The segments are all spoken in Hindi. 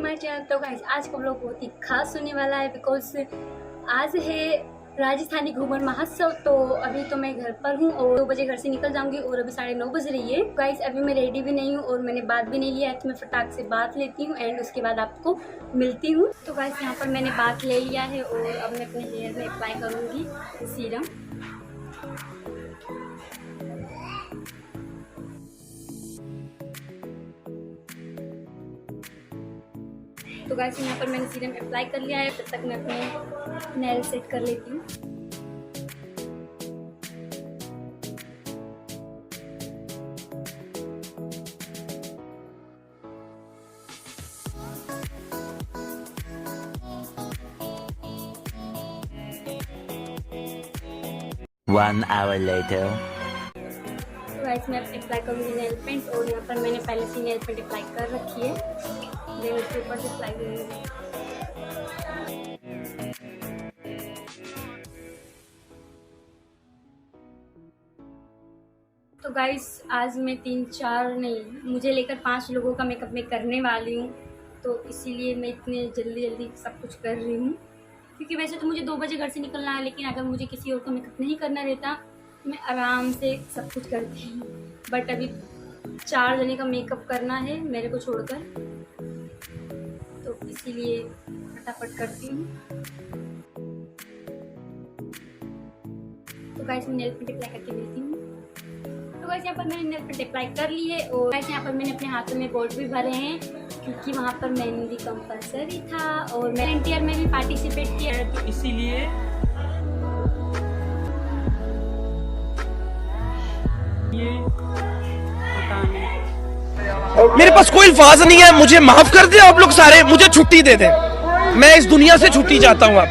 My channel. तो गाइस आज का व्लॉग बहुत ही खास होने वाला है बिकॉज आज है राजस्थानी घूमर महोत्सव। तो अभी तो मैं घर पर हूँ और 2 बजे घर से निकल जाऊंगी और अभी 9:30 बज रही है। गाइस अभी मैं रेडी भी नहीं हूँ और मैंने बात भी नहीं लिया है, तो मैं फटाक से बात लेती हूँ एंड उसके बाद आपको मिलती हूँ। तो गाइस यहाँ पर मैंने बात ले लिया है और अब मैं अपने हेयर में अप्लाई करूँगी सीरम। तो गाइस यहाँ पर मैंने सीरम अप्लाई कर लिया है, तब तक मैं अपने नेल सेट कर लेती हूँ। One hour later. तो गाइस मैं अप्लाई करूँगी नेल पेंट और यहाँ पर मैंने पहले से नेल पेंट अप्लाई कर रखी है, देन उसके ऊपर से अप्लाई करूँगी। तो गाइस आज मैं 3-4 नहीं, मुझे लेकर 5 लोगों का मेकअप मैं करने वाली हूँ, तो इसीलिए मैं इतने जल्दी सब कुछ कर रही हूँ। क्योंकि वैसे तो मुझे 2 बजे घर से निकलना है, लेकिन अगर मुझे किसी और का मेकअप नहीं करना रहता तो मैं आराम से सब कुछ करती हूँ। बट अभी 4 जने का मेकअप करना है मेरे को छोड़कर, तो इसीलिए फटाफट करती हूँ। तो गाइस मैं नेल पेंट अप्लाई करके मिलती हूँ। तो गाइस यहाँ पर मैंने नेल पेंट अप्लाई कर ली है और गाइस यहाँ पर मैंने अपने हाथों में गोल्ड भी भरे हैं क्योंकि वहाँ पर मेहंदी कंपलसरी था और मैं एनटीआर में भी पार्टिसिपेट किया, तो इसीलिए ये पता नहीं। मेरे पास कोई अल्फाज नहीं है, मुझे माफ कर दे आप लोग सारे, मुझे छुट्टी दे दे, मैं इस दुनिया से छुट्टी चाहता हूँ। आप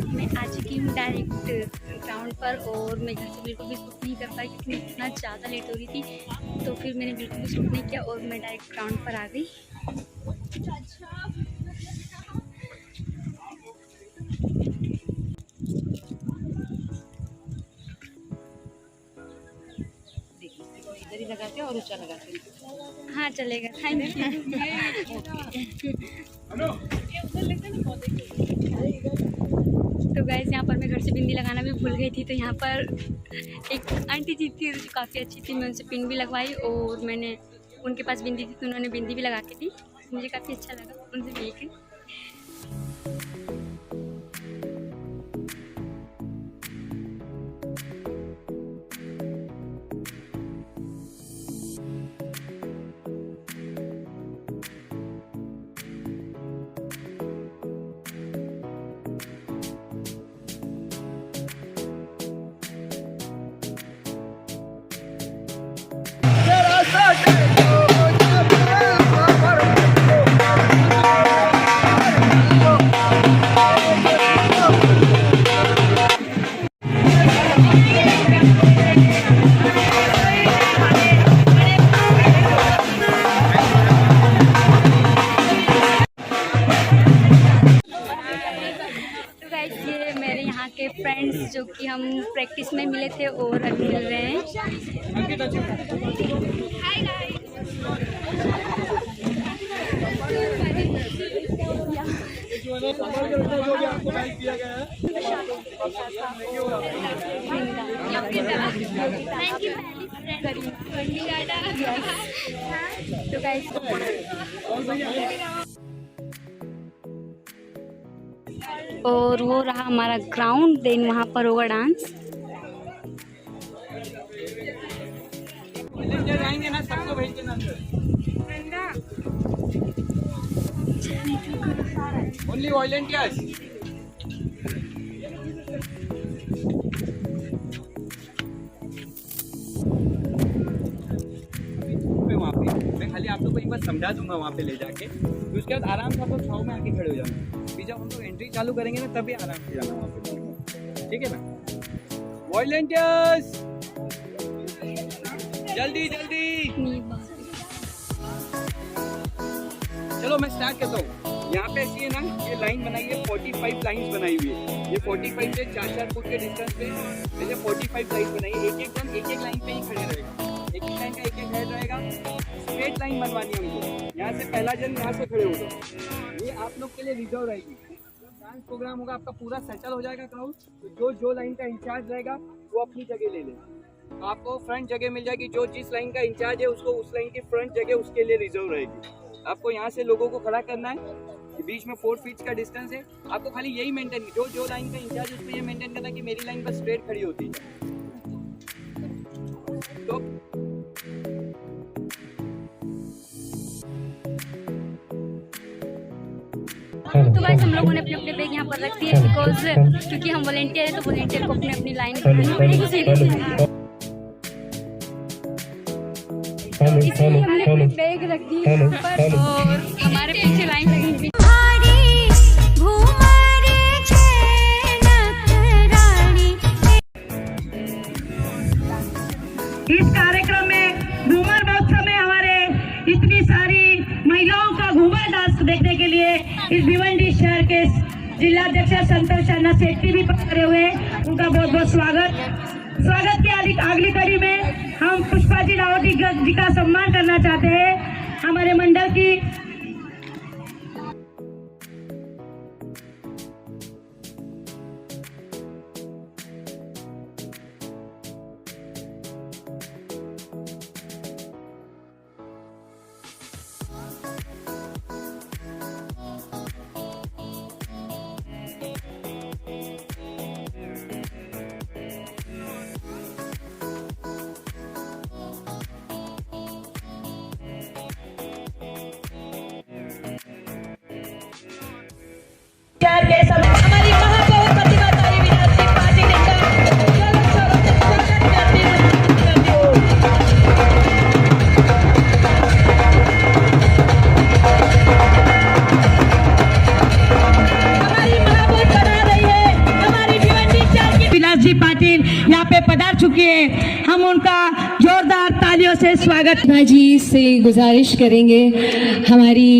मैं आ चुकी हूँ डायरेक्ट ग्राउंड पर और मैं घर से बिल्कुल भी शूट नहीं कर पाई क्योंकि इतना ज़्यादा लेट हो रही थी, तो फिर मैंने बिल्कुल भी शूट नहीं किया और मैं डायरेक्ट ग्राउंड पर आ गई। इधर ही लगाते हैं और ऊंचा लगाते हैं। हाँ चलेगा, थैंक यू। तो गाइस यहाँ पर मैं घर से बिंदी लगाना भी भूल गई थी, तो यहाँ पर एक आंटी जी थी जो काफ़ी अच्छी थी, मैं उनसे पिन भी लगवाई और मैंने उनके पास बिंदी थी तो उन्होंने बिंदी भी लगा के दी, मुझे काफ़ी अच्छा लगा उनसे मिलकर। के फ्रेंड्स जो कि हम प्रैक्टिस में मिले थे और अभी मिल रहे हैं। हाय तो गाइस और वो रहा हमारा ग्राउंड, देन वहाँ पर होगा डांस। जाएंगे ना, सबको भेज देना ओनली वॉलंटियर्स। वहाँ पे मैं खाली आप लोग को एक बार समझा दूंगा वहाँ पे ले जाके, उसके बाद आराम से आप लोग छाव में आके खड़े हो जाना। फिर जब हम लोग एंट्री चालू करेंगे ना तभी आराम से जाना वहाँ पे, ठीक है ना। वॉलंटियर्स जल्दी जल्दी। चलो मैं स्टार्ट करता हूँ। यहाँ पे ऐसी है ना, ये लाइन बनाई है, 45 लाइंस बनाई हुई है। ये 45 से 4-4 फुट के डिस्टेंस पे जैसे 45 लाइन बनाई है। एक एक जन एक एक लाइन पे ही खड़े रहेगा, एक एक लाइन का एक एक हेड रहेगा। स्ट्रेट लाइन बनवानी है उनको। यहाँ से पहला जन यहाँ से खड़े होगा। ये आप लोग के लिए रिजर्व रहेगी। डांस प्रोग्राम होगा, आपका पूरा सेटल हो जाएगा क्राउड। तो जो लाइन का इंचार्ज रहेगा वो अपनी जगह ले लेगा। आपको फ्रंट जगह मिल जाएगी। जो जिस लाइन का इंचार्ज है उसको उस लाइन की फ्रंट जगह उसके लिए रिजर्व रहेगी। आपको यहाँ से लोगों को खड़ा करना है। बीच में 4 फीट का डिस्टेंस है। आपको खाली यही मेंटेन, जो लाइन का इंचार्ज है उसको ये मेंटेन करना कि मेरी लाइन बस स्ट्रेट खड़ी होती है। तो तो गाइस हम लोगों ने अपने अपने बैग यहाँ पर रख दिए बिकॉज क्योंकि हम वॉलंटियर हैं तो वॉलंटियर को अपनी अपनी लाइन बनानी पड़ेगी इसलिए हमने अपने बैग रख दिए यहाँ पर और हमारे पीछे लाइन लगी हुई। इस कार्यक्रम में घूमर महोत्सव में हमारे इतनी सारी महिलाओं का घूमर डांस देखने के लिए इस भिवंडी शहर के जिलाध्यक्ष संतोष शर्मा सेठी भी पधारे हुए, उनका बहुत बहुत स्वागत की अगली कड़ी में हम पुष्पा जी रावत जी का सम्मान करना चाहते हैं। हमारे मंडल की हमारी महापौर प्रतिभा तारी विरासती पार्टी हमारी महापौर बना रही है। हमारी भिवंडी शहर की विलास जी पाटिल यहाँ पे पधार चुकी है। हम उनका जोरदार तालियों से स्वागत जी से गुजारिश करेंगे हमारी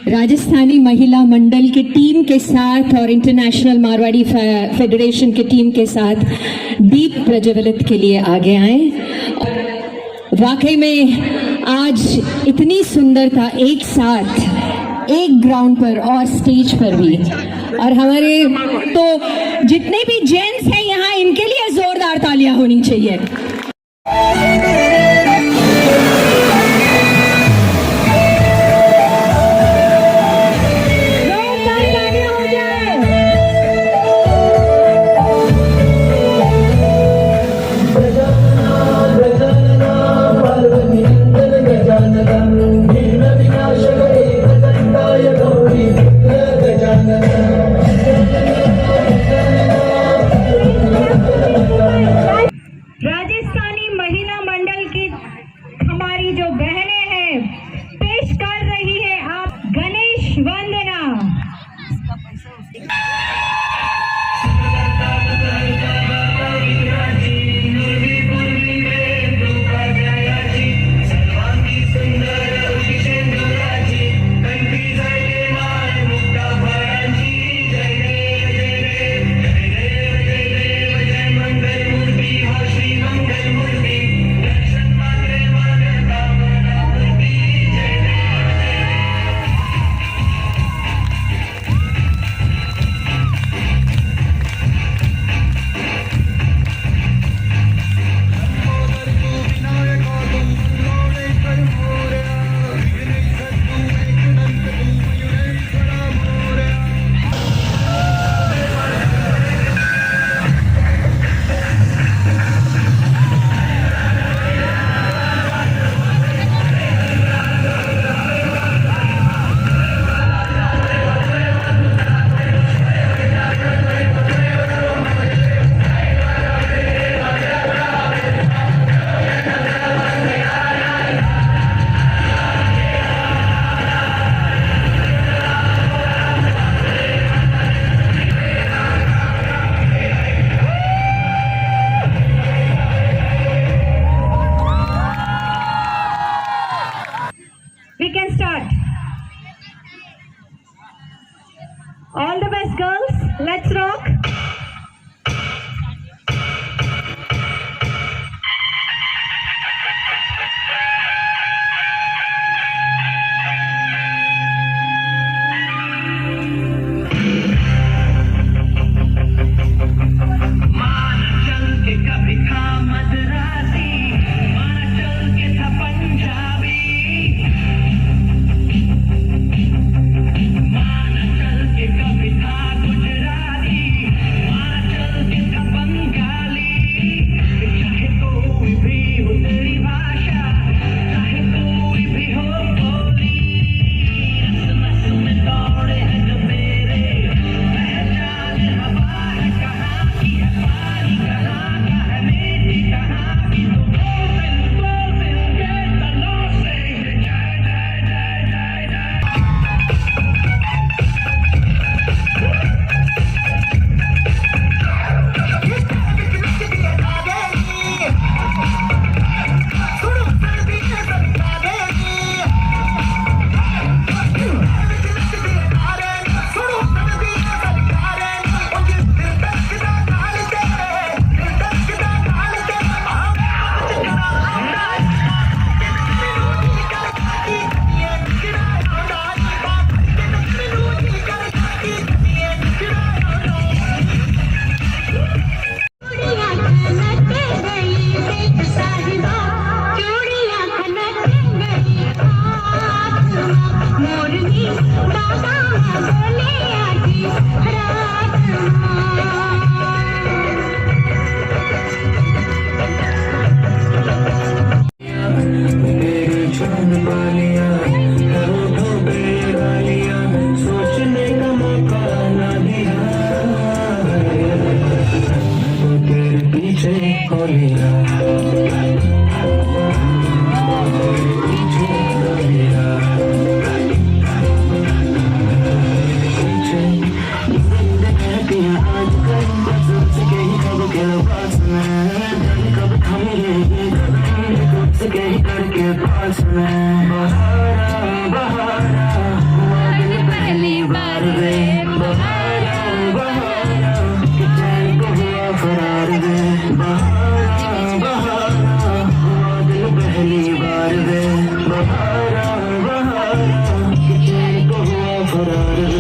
राजस्थानी महिला मंडल के टीम के साथ और इंटरनेशनल मारवाड़ी फेडरेशन के टीम के साथ दीप प्रज्वलित के लिए आगे आए। वाकई में आज इतनी सुंदरता एक साथ एक ग्राउंड पर और स्टेज पर भी, और हमारे तो जितने भी जेंट्स हैं यहाँ इनके लिए जोरदार तालियां होनी चाहिए। राजस्थान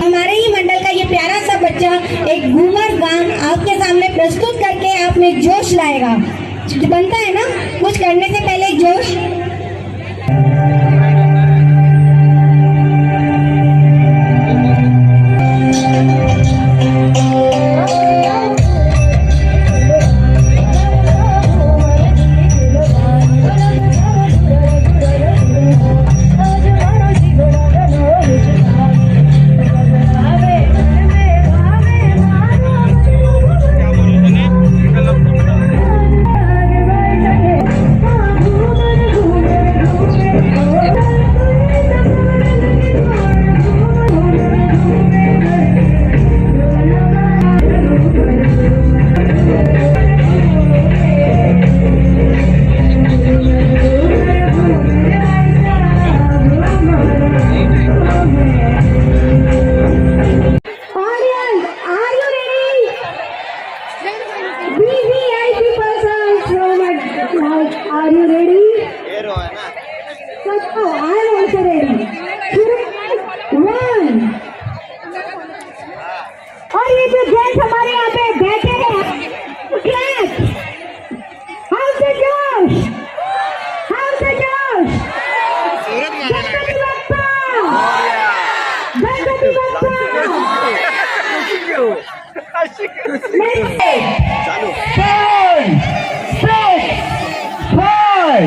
हमारे ही मंडल का ये प्यारा सा बच्चा एक घूमर गान आपके सामने प्रस्तुत करके आप में जोश लाएगा। बनता है ना कुछ करने से पहले एक जोश। Are you ready? Oh, I am also ready. 1. और ये जो जेंट्स हमारे यहाँ पे बैठे हैं, clap. How's the Josh? How's the Josh? Ganpati Bappa! Ganpati Bappa! Next. 10, 6, 5,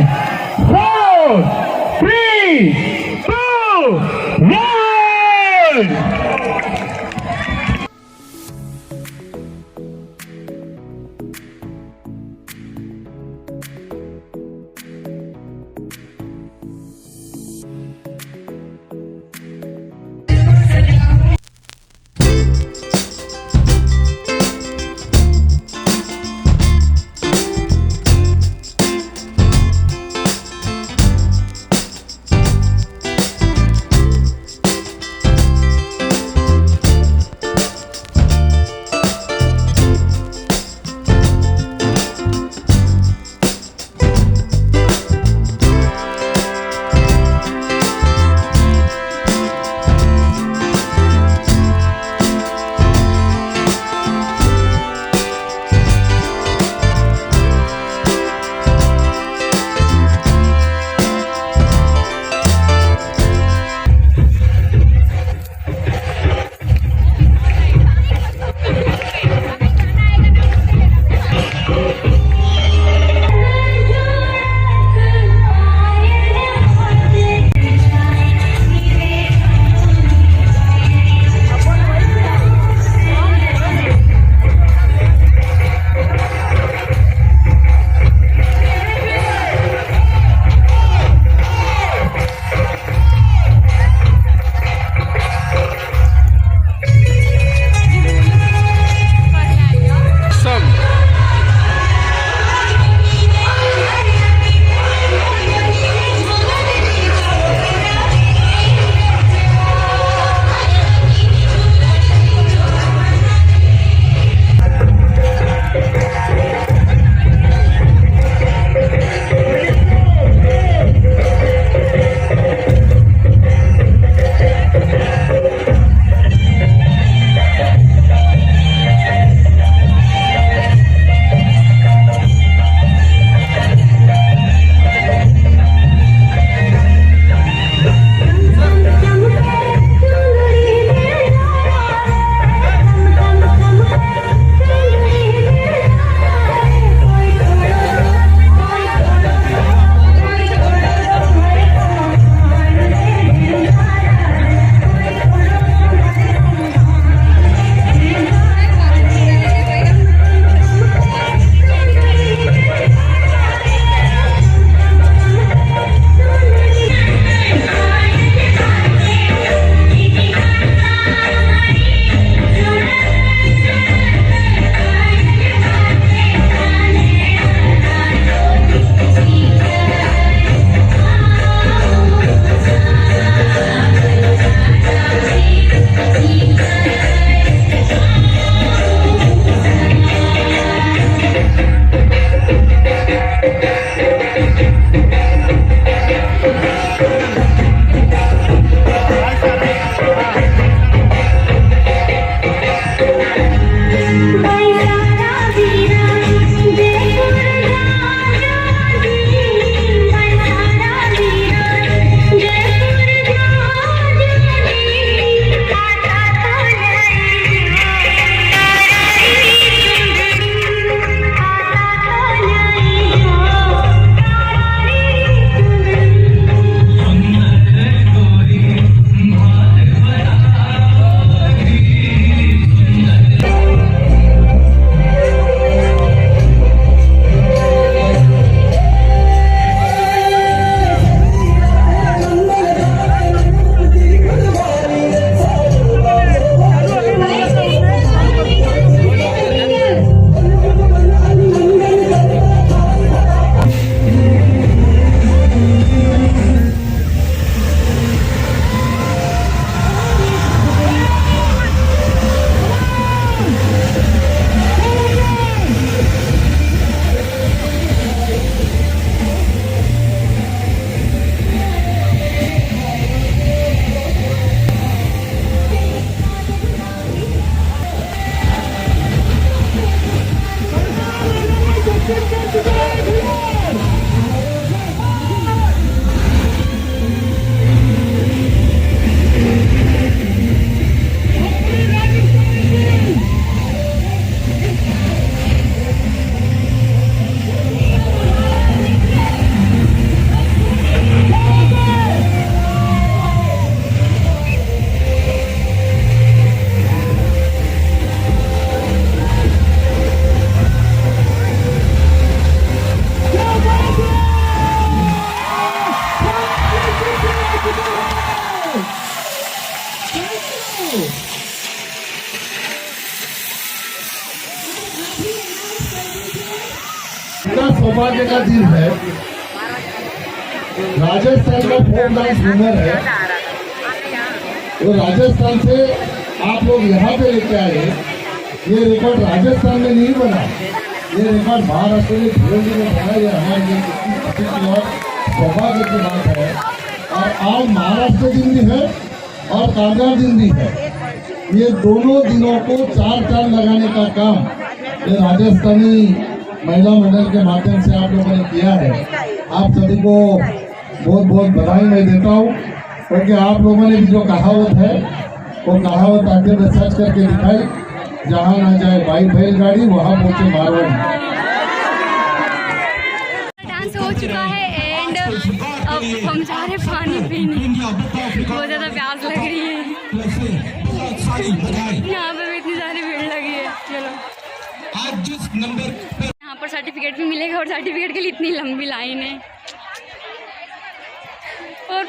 इतना सौभाग्य का दिन है। राजस्थान का फोक डांस विनर है। वो राजस्थान से आप लोग यहाँ पे लेके आए। ये रिकॉर्ड राजस्थान में नहीं बना, ये रिकॉर्ड महाराष्ट्र में भिवंडी में बना। ये हमारे लिए कितनी खुशी की और सौभाग्य की बात है। और आज महाराष्ट्र दिन भी है और कामगार दिन भी है। ये दोनों दिनों को चार चांद लगाने का काम ये राजस्थानी महिला मंडल के माध्यम से आप लोगों ने किया है। आप सभी को बहुत बहुत बधाई मैं देता हूँ, क्योंकि आप लोगों ने भी जो कहावत है वो कहावत आगे में सर्च करके दिखाई, जहाँ ना जाए भाई बैलगाड़ी वहाँ पहुँचे मारवाड़ी। डांस हो चुका है एंड अब हम जा रहे पानी पीने। बहुत ज़्यादा प्यास लग रही है, यहाँ पे भी इतनी सारी भीड़ लगी है। चलो यहाँ पर सर्टिफिकेट भी मिलेगा और सर्टिफिकेट के लिए इतनी लंबी लाइन है। और